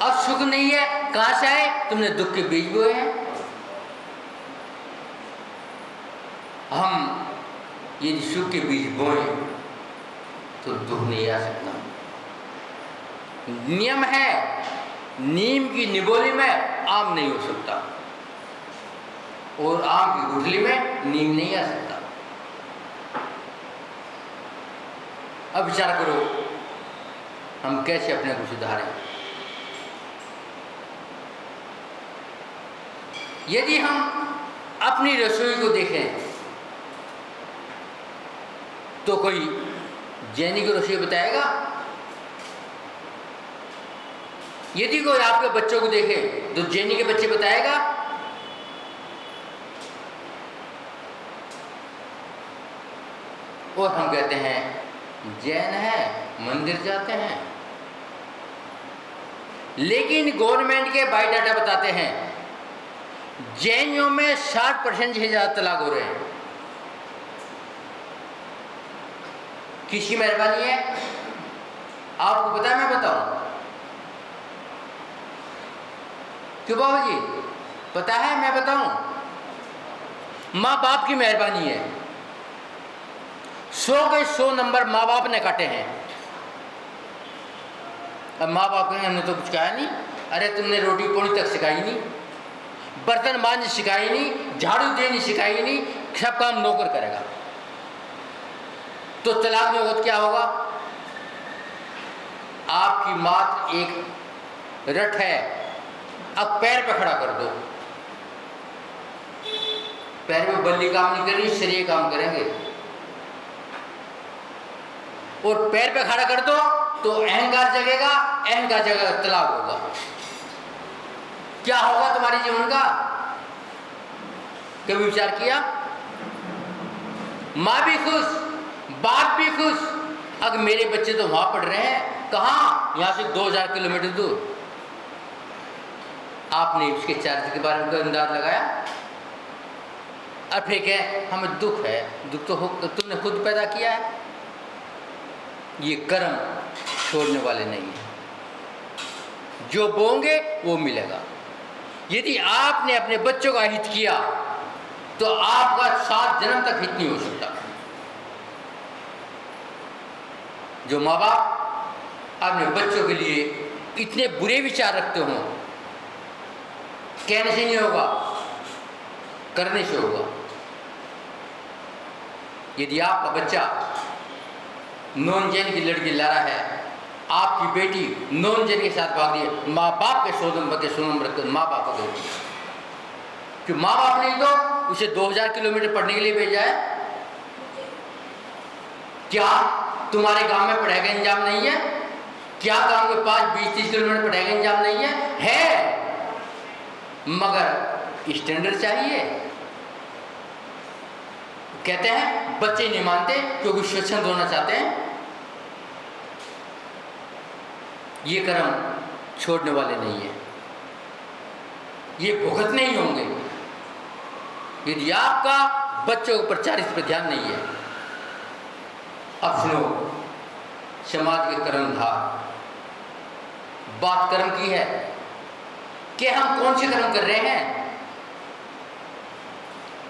अब सुख नहीं है, कहां से आए? तुमने दुख के बीज बोए हैं। हम यदि सुख के बीज बोए तो दुख नहीं आ सकता। नियम है, नीम की निबोली में आम नहीं हो सकता और आम की गुठली में नीम नहीं आ सकता। अब विचार करो हम कैसे अपने को सुधारें। यदि हम अपनी रसोई को देखें तो कोई जैनी की रसोई बताएगा? यदि कोई आपके बच्चों को देखे तो जैनी के बच्चे बताएगा? और हम कहते हैं जैन है, मंदिर जाते हैं। लेकिन गवर्नमेंट के बायोडाटा बताते हैं जैनियों में 60% से ज्यादा तलाक हो रहे हैं। किसकी मेहरबानी है? आपको पता है? मैं बताऊं क्यों बाबू जी? पता है? मैं बताऊं। माँ बाप की मेहरबानी है। 100 के 100 नंबर माँ बाप ने काटे हैं। अब माँ बाप कहेंगे हमने तो कुछ कहा नहीं। अरे तुमने रोटी पोनी तक सिखाई नहीं, बर्तन मांजनी सिखाई नहीं, झाड़ू देनी सिखाई नहीं, सब काम नौकर करेगा। तो तलाक में वक्त क्या होगा? आपकी मात एक रट है, अब पैर पे खड़ा कर दो। पैर में बल्ली काम नहीं कर रही, शरीर काम करेंगे। और पैर पे खड़ा कर दो तो अहंकार जगेगा, अहंकार जगेगा, तलाक होगा। क्या होगा तुम्हारे जीवन का? कभी विचार किया? माँ भी खुश, बाप भी खुश। अगर मेरे बच्चे तो वहां पढ़ रहे हैं, कहां? यहां से 2000 किलोमीटर दूर। आपने उसके चार्ज के बारे में अंदाज लगाया? और फिर क्या? हमें दुख है। दुख तो तुमने खुद पैदा किया है। ये कर्म छोड़ने वाले नहीं है। जो बोंगे वो मिलेगा। यदि आपने अपने बच्चों का हित किया तो आपका 7 जन्म तक हित नहीं हो सकता। जो माँ बाप अपने बच्चों के लिए इतने बुरे विचार रखते हो, कहने से नहीं होगा, करने से होगा। यदि आपका बच्चा नॉन जैन की लड़की ला रहा है, आपकी बेटी नॉन जैन के साथ भाग रही है, माँ बाप के 100 नंबर के 100 नंबर माँ बाप को देती है। क्यों? माँ बाप नहीं तो उसे 2000 किलोमीटर पढ़ने के लिए भेजा है। क्या तुम्हारे गांव में पढ़ाई का इंतजाम नहीं है? क्या गांव के पास 20-30 किलोमीटर पढ़ाई का इंतजाम नहीं है? मगर स्टैंडर्ड चाहिए। कहते हैं बच्चे नहीं मानते क्योंकि स्वच्छंद होना चाहते हैं। ये कर्म छोड़ने वाले नहीं है, ये भुगतने ही होंगे। यदि आपका बच्चों पर चारित्र पर ध्यान नहीं है। अब सुनो, समाज के कर्मधार, बात कर्म की है कि हम कौन से कर्म कर रहे हैं।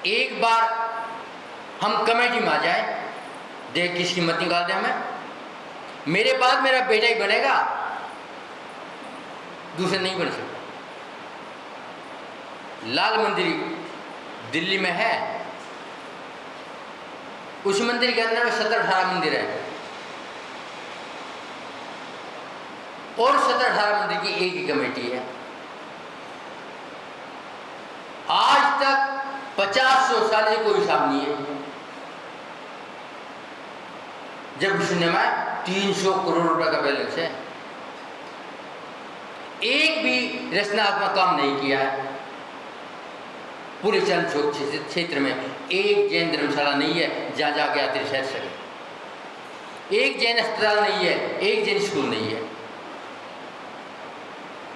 एक बार हम कमेटी में आ जाए, देख किसकी मत निकाल दे हमें। मेरे बाद मेरा बेटा ही बनेगा, दूसरा नहीं बन सकता। लाल मंदिर दिल्ली में है, उस मंदिर के अंदर में 17-18 मंदिर है और 17-18 मंदिर की एक ही कमेटी है। आज तक 50-100 साल से कोई हिसाब नहीं है। जब सुनने में 300 करोड़ रुपए का बैलेंस है। एक भी रचनात्मक काम नहीं किया है। पूरे चंद्रचौक क्षेत्र में एक जैन धर्मशाला नहीं है जहां जाके यात्री ठहर सके। एक जैन अस्पताल नहीं है, एक जैन स्कूल नहीं है।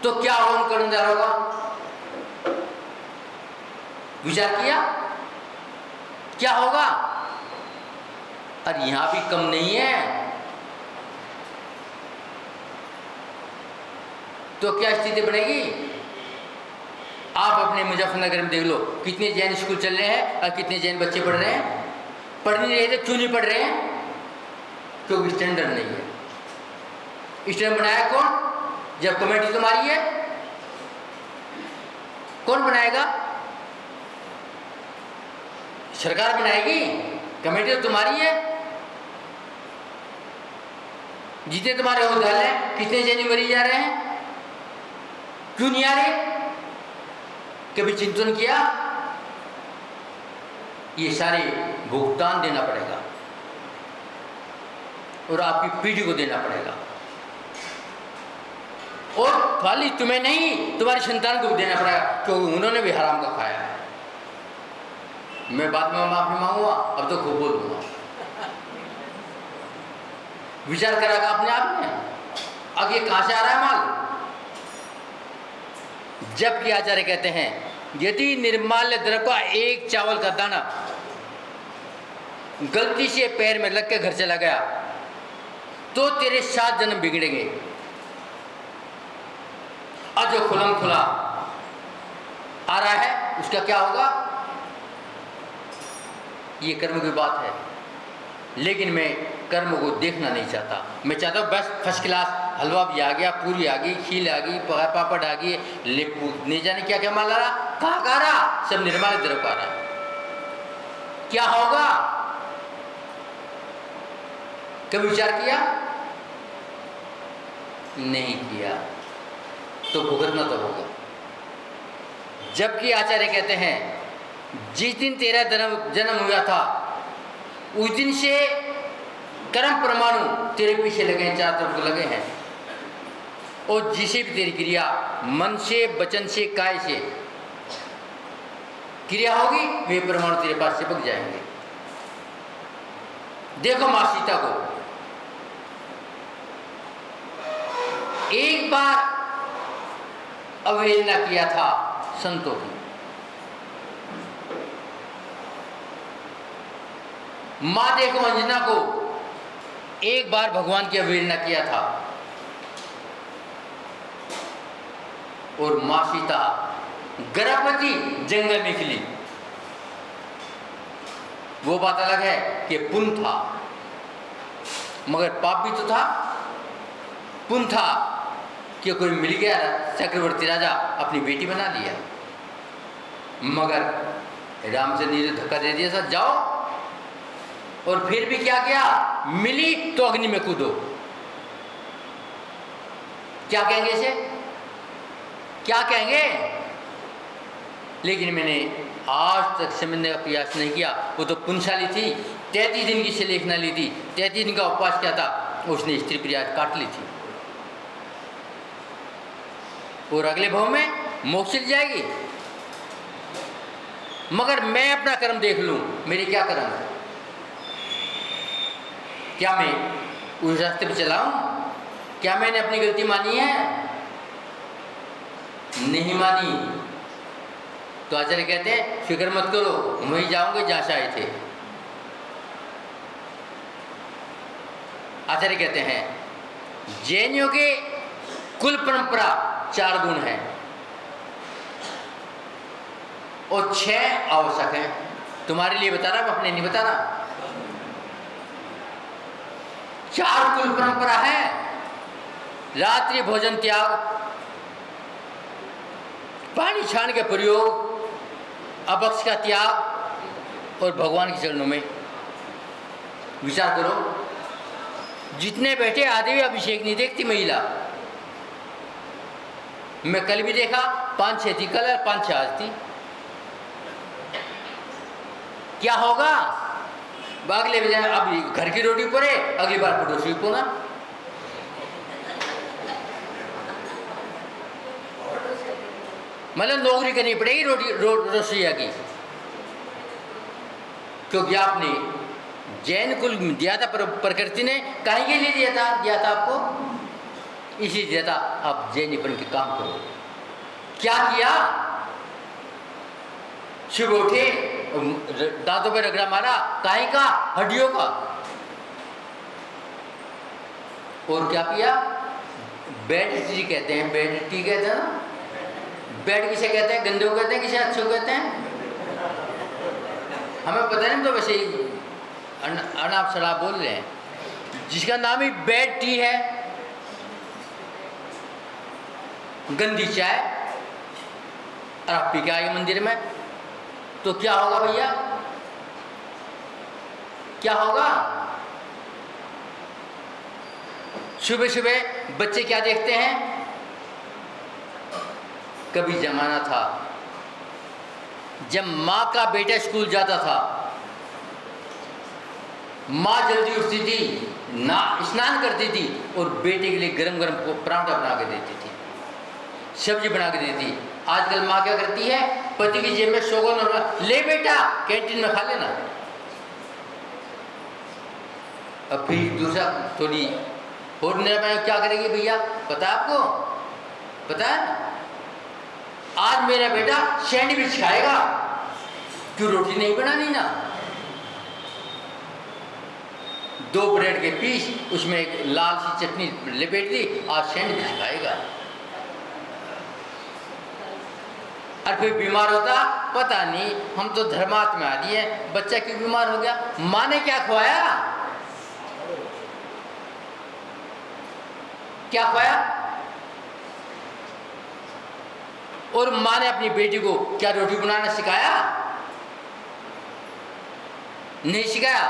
तो क्या होगा उन कर्मचारियों का? विचार किया क्या होगा? और यहां भी कम नहीं है। तो क्या स्थिति बनेगी? आप अपने मुजफ्फरनगर में देख लो, कितने जैन स्कूल चल रहे हैं और कितने जैन बच्चे पढ़ रहे हैं। पढ़ नहीं रहे थे, क्यों नहीं पढ़ रहे हैं? क्योंकि स्टैंडर्ड नहीं है। स्टैंडर्ड बनाया कौन? जब कमेटी तुम्हारी है, कौन बनाएगा? सरकार बनाएगी, कमेटी तो तुम्हारी है। जितने तुम्हारे होलदार हैं, कितने जैन मरी जा रहे हैं, क्यों नहीं आ रहे? कभी चिंतन किया? ये सारे भुगतान देना पड़ेगा और आपकी पीढ़ी को देना पड़ेगा, और खाली तुम्हें नहीं, तुम्हारी संतान को भी देना पड़ेगा, क्योंकि उन्होंने भी हराम का खाया है। मैं बाद में माफी मांगूंगा, अब तो खूब बोल दूंगा। विचार करा अपने आप में, अब ये कहां से आ रहा है माल? जबकि आचार्य कहते हैं, यदि निर्माल्य द्रव्य का एक चावल का दाना गलती से पैर में लग के घर चला गया तो तेरे 7 जन्म बिगड़ेंगे। और जो खुलम खुला आ रहा है उसका क्या होगा? ये कर्म की बात है, लेकिन मैं कर्म को देखना नहीं चाहता। मैं चाहता हूँ बस फर्स्ट क्लास हलवा भी आ गया, पूरी आ गई, खील आ गई, पापड़ आ गई, लेपू नहीं जाने क्या क्या माल आ रहा, कहाँ का आ रहा, सब निर्माण द्रव्य आ रहा है। क्या होगा? कभी विचार किया? नहीं किया, तो भुगतना तो होगा। जबकि आचार्य कहते हैं, जिस दिन तेरा जन्म हुआ था उस दिन से कर्म परमाणु तेरे पीछे लगे हैं, चारों तरफ लगे हैं, और जिसे भी तेरी क्रिया मन से, वचन से, काय से क्रिया होगी, वे परमाणु तेरे पास चिपक जाएंगे। देखो मां सीता को, एक बार अवहेलना किया था संतों की, मां देखो अंजना को एक बार भगवान की अवहेलना किया था, और मां सीता गर्भवती जंगल में निकली। वो बात अलग है कि पुण्य था, मगर पाप भी तो था। पुण्य था कि कोई मिल गया चक्रवर्ती राजा, अपनी बेटी बना लिया, मगर रामचंद्र जी ने धक्का दे दिया था, जाओ। और फिर भी क्या किया? मिली तो अग्नि में कूदो। क्या कहेंगे इसे? क्या कहेंगे? लेकिन मैंने आज तक समझने का प्रयास नहीं किया। वो तो पुण्यशाली थी, 33 दिन की लेखना ली थी, 33 दिन का उपवास किया था, उसने स्त्री प्रिया काट ली थी, और अगले भाव में मोक्ष चल जाएगी। मगर मैं अपना कर्म देख लूं, मेरे क्या कर्म है? क्या मैं उस रास्ते पर चलाऊं? क्या मैंने अपनी गलती मानी है? नहीं मानी। तो आचार्य कहते हैं, फिक्र मत करो, वहीं जाओगे जहां से आए थे। आचार्य कहते हैं, जैनियों के कुल परंपरा 4 गुण हैं और 6 आवश्यक हैं। तुम्हारे लिए बता रहा, मैं अपने नहीं बता रहा। 4 कुल परंपरा है: रात्रि भोजन त्याग, पानी छान के प्रयोग, अभक्ष का त्याग, और भगवान के चरणों में। विचार करो, जितने बैठे आधे भी अभिषेक नहीं देखती महिला। मैं कल भी देखा, 5-6 थी कल, 5-6 आज थी। क्या होगा? अगले बजाय अब घर की रोटी पड़े, अगली बार पड़ोसी को ना। मतलब नौकरी करनी पड़ेगी रसोईया की, क्योंकि आपने जैन कुल दिया था, प्रकृति ने काहे के लिए दिया था आपको? इसी दिया था, आप जैनीपन के काम करो। क्या किया? सुबह उठे, दांतों पर रगड़ा मारा, काहे का? हड्डियों का। और क्या किया? बैड टी कहते हैं, बैड टी कहते हैं ना। बैड किसे कहते हैं? गंदे को कहते हैं, किसे अच्छे को कहते हैं? हमें पता नहीं, तो वैसे ही अनाप शराब बोल रहे हैं। जिसका नाम ही बैड टी है, गंदी चाय, और आप पी के आए मंदिर में, तो क्या होगा भैया? क्या होगा? सुबह सुबह बच्चे क्या देखते हैं? कभी जमाना था जब माँ का बेटा स्कूल जाता था, माँ जल्दी उठती थी, ना स्नान करती थी और बेटे के लिए गरम गरम पराठा बना के देती थी, सब्जी बना के देती। आजकल माँ क्या करती है? पति की जेब में 100 रुपया, ले बेटा कैंटीन में खा लेना। अब फिर दूसरा थोड़ी और निर्णय क्या करेगी भैया? पता है आपको? पता है? आज मेरा बेटा सैंडविच खाएगा, क्यों रोटी नहीं बनानी ना? 2 ब्रेड के पीस, उसमें एक लाल सी चटनी लपेट दी, आज सैंडविच खाएगा। और फिर बीमार होता, पता नहीं, हम तो धर्मात्मा आदि है, बच्चा क्यों बीमार हो गया? माँ ने क्या खवाया? क्या खवाया? और माँ ने अपनी बेटी को क्या रोटी बनाना सिखाया? नहीं सिखाया।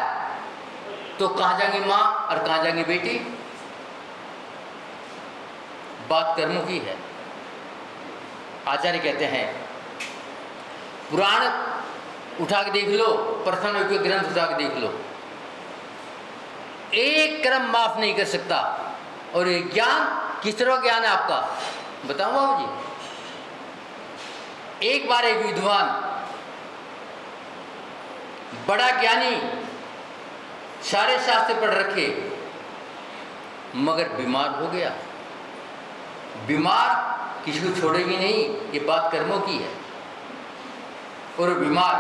तो कहाँ जाएंगी माँ और कहाँ जाएंगी बेटी? बात कर्मों की है। आचार्य कहते हैं, पुराण उठा के देख लो, प्रथम के ग्रंथ उठा के देख लो, एक कर्म माफ नहीं कर सकता। और ये ज्ञान किस तरह ज्ञान है आपका? बताऊं बाबू जी? एक बार एक विद्वान, बड़ा ज्ञानी, सारे शास्त्र पढ़ रखे, मगर बीमार हो गया। बीमार किसी को छोड़ेगी नहीं, ये बात कर्मों की है। और बीमार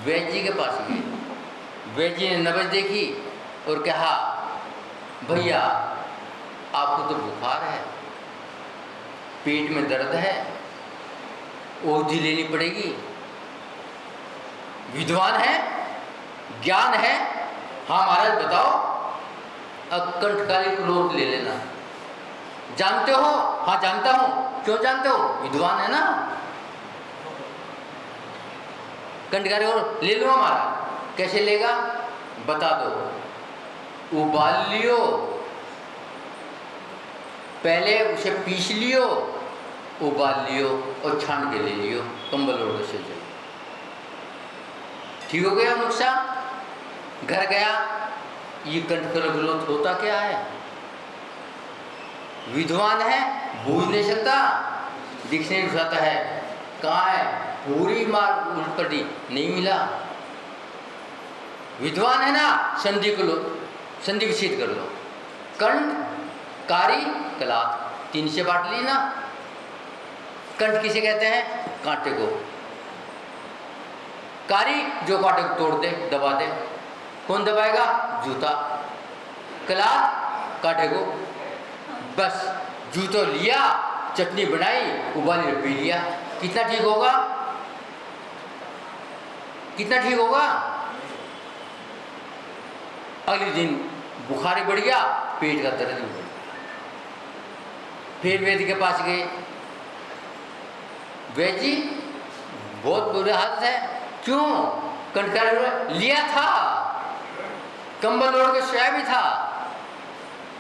वैद्य जी के पास गए। वैद्य जी ने नब्ज देखी और कहा, भैया आपको तो बुखार है, पेट में दर्द है, औषधि लेनी पड़ेगी। विद्वान है, ज्ञान है, हाँ महाराज बताओ। अब कंठकारी क्लोथ ले लेना। जानते हो? हाँ जानता हूं। क्यों जानते हो? विद्वान है ना। कंठकारी और ले लो हमारा। कैसे लेगा? बता दो। उबाल लियो, पहले उसे पीस लियो, उबाल लियो और छान के ले लियो, कंबल ओढ़ से जाओ। ठीक हो गया नुस्खा? घर गया, ये कंठकर ग्रोथ होता क्या है? विद्वान है, बूझ नहीं सकता, डिक्शनरी उठाता है, कहाँ है? पूरी मार उल्ट पड़ी, नहीं मिला। विद्वान है ना, संधि को लो, संधि विच्छेद कर लो। कंठ, कारी, कलात, 3 से बांट ली ना। कंठ किसे कहते हैं? कांटे को। कारी जो कांटे को तोड़ दे, दबा दे। कौन दबाएगा? जूता। कलात, कांटे को। बस जूतो लिया, चटनी बनाई, उबाली पी लिया। कितना ठीक होगा? कितना ठीक होगा? अगले दिन बुखार बढ़ गया, पेट का दर्द भी बढ़ गया। फिर वैद्य के पास गए। वैद्य जी बहुत बुरे हालत है। क्यों? कंठकार लिया था, कंबल ओढ़ के सोया भी था।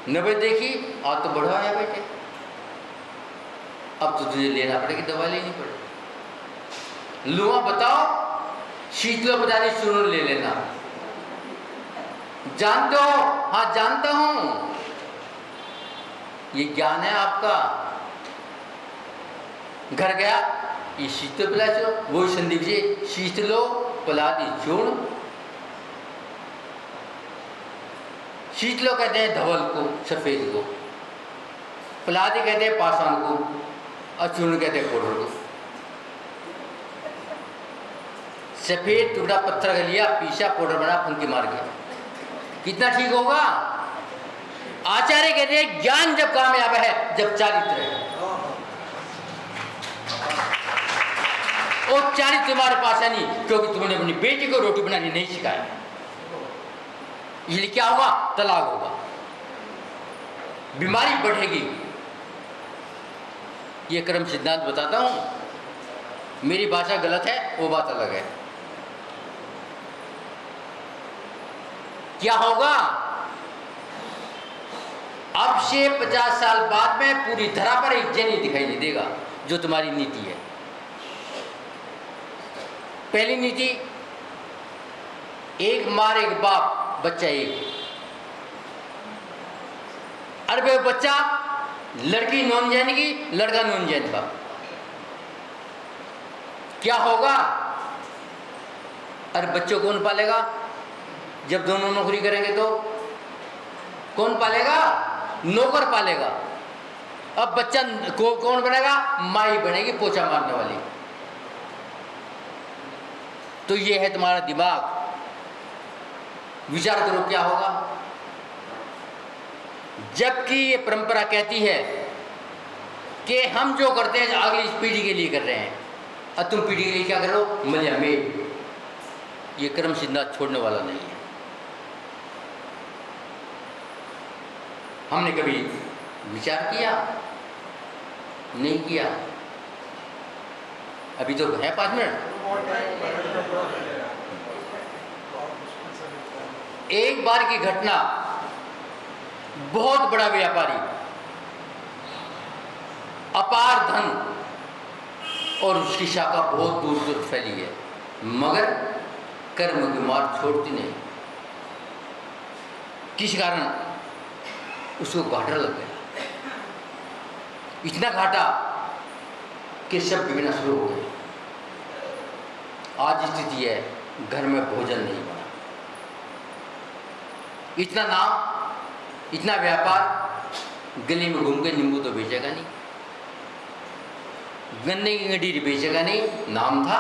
नब्ज देखी, आज तो बढ़ा है बेटे, अब तो तुझे लेना पड़ेगी, दवा लेनी पड़ेगी। लुआ बताओ, शीतलोपचारी चूर्ण ले लेना। जानते हो? हाँ जानता हूं। ये ज्ञान है आपका। घर गया, ये शीतलोपचारी, वो संदीप जी शीतलो पलादी चूर्ण। शीतलो कहते हैं धवल को, सफेद को। पलादी कहते हैं पाषाण को, और चूर्ण कहते हैं पाउडर को। सफेद टुकड़ा पत्थर का लिया, पीसा, पाउडर बना, फुंकी मार गया। कितना ठीक होगा? आचार्य कहते हैं ज्ञान जब कामयाब है जब चारित्र है, और चारित्र तुम्हारे पास है नहीं, क्योंकि तुमने अपनी बेटी को रोटी बनानी नहीं सिखाया। इसलिए क्या होगा? तलाक होगा, बीमारी बढ़ेगी। ये कर्म सिद्धांत बताता हूं, मेरी भाषा गलत है वो बात अलग है। क्या होगा? अब से 50 साल बाद में पूरी धरा पर एक जन ही दिखाई नहीं देगा जो तुम्हारी नीति है। पहली नीति, एक मार एक बाप बच्चा एक। अरे बच्चा, लड़की नॉन जैन की, लड़का नॉन जैन का, क्या होगा? अरे बच्चों कौन पालेगा? जब दोनों नौकरी करेंगे तो कौन पालेगा? नौकर पालेगा। अब बच्चा कौन बनेगा? माई बनेगी, पोछा मारने वाली। तो ये है तुम्हारा दिमाग। विचार करो क्या होगा। जबकि ये परंपरा कहती है कि हम जो करते हैं अगली पीढ़ी के लिए कर रहे हैं, और तुम पीढ़ी के लिए क्या करो? मलिया में। ये कर्म सिद्धांत छोड़ने वाला नहीं है। हमने कभी विचार किया? नहीं किया। अभी तो है 5 मिनट। एक बार की घटना, बहुत बड़ा व्यापारी, अपार धन और उसकी शाखा बहुत दूर दूर फैली है, मगर कर्म की मार छोड़ती नहीं। किस कारण? उसको घाटा लग गया, इतना घाटा कि सब बिगड़ना शुरू हो गए। आज स्थिति है, घर में भोजन नहीं बना। इतना नाम, इतना व्यापार, गली में घूम के नींबू तो बेचेगा नहीं, गन्ने की गड्डी बेचेगा नहीं, नाम था,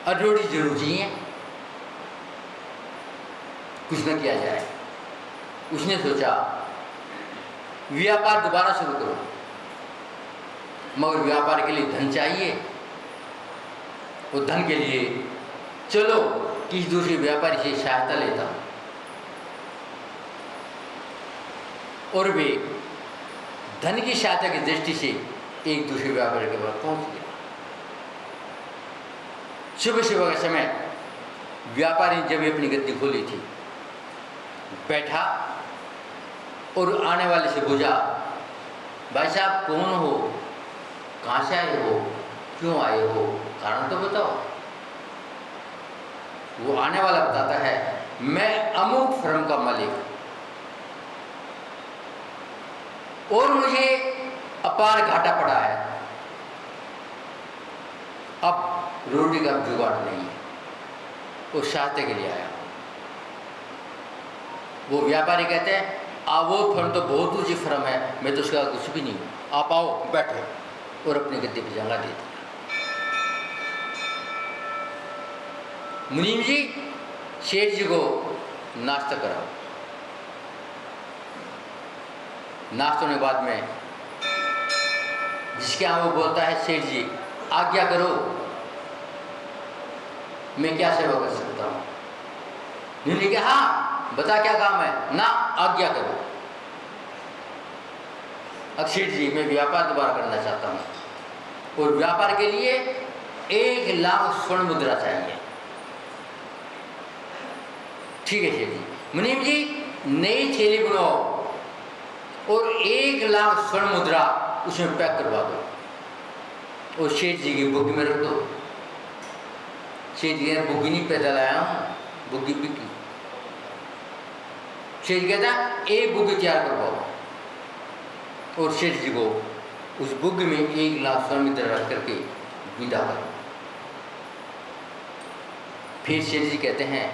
और रोटी जरूर चाहिए, कुछ न किया जाए। उसने सोचा व्यापार दोबारा शुरू करो, मगर व्यापार के लिए धन चाहिए। और धन के लिए चलो किसी दूसरे व्यापारी से सहायता लेता, और वे धन की सहायता की दृष्टि से एक दूसरे व्यापारी के पास पहुंच गया। सुबह सुबह का समय व्यापारी ने जब अपनी गद्दी खोली थी, बैठा और आने वाले से पूछा, भाई साहब कौन हो, कहाँ से आए हो, क्यों आए हो, कारण तो बताओ। वो आने वाला बताता है, मैं अमुक फर्म का मालिक, और मुझे अपार घाटा पड़ा है, अब रोटी का जुगाड़ नहीं है, वो सहायता के लिए आया। वो व्यापारी कहते हैं, वो फर्म तो बहुत ऊंची फर्म है, मैं तो उसका कुछ भी नहीं हूँ, आप आओ बैठो, और अपनी गद्दी पर जंगा दे दिया। मुनीम जी, शेठ जी को नाश्ता कराओ। नाश्ते होने के बाद में जिसके यहाँ वो बोलता है, सेठ जी आज्ञा करो, मैं क्या सेवा कर सकता हूँ? मुनीम जी, हाँ बता क्या काम है? ना, आज्ञा करो। अक्षित जी, मैं व्यापार दोबारा करना चाहता हूँ, और व्यापार के लिए 1 लाख स्वर्ण मुद्रा चाहिए। ठीक है शेठ जी। मुनीम जी, नई थैली बनाओ और 1 लाख स्वर्ण मुद्रा उसमें पैक करवा दो, और शेठ जी की बुग्गी में रख दो। शेठ जी ने बुग्गी नहीं पैदल आया हूँ, बुग्गी बिकी। शेठ कहता, एक बुग्गी तैयार करवाओ, और शेठ जी को उस बुग्गी में 1 लाख स्वर्ण मुद्रा रख करके विदा करो। फिर शेठ जी कहते हैं,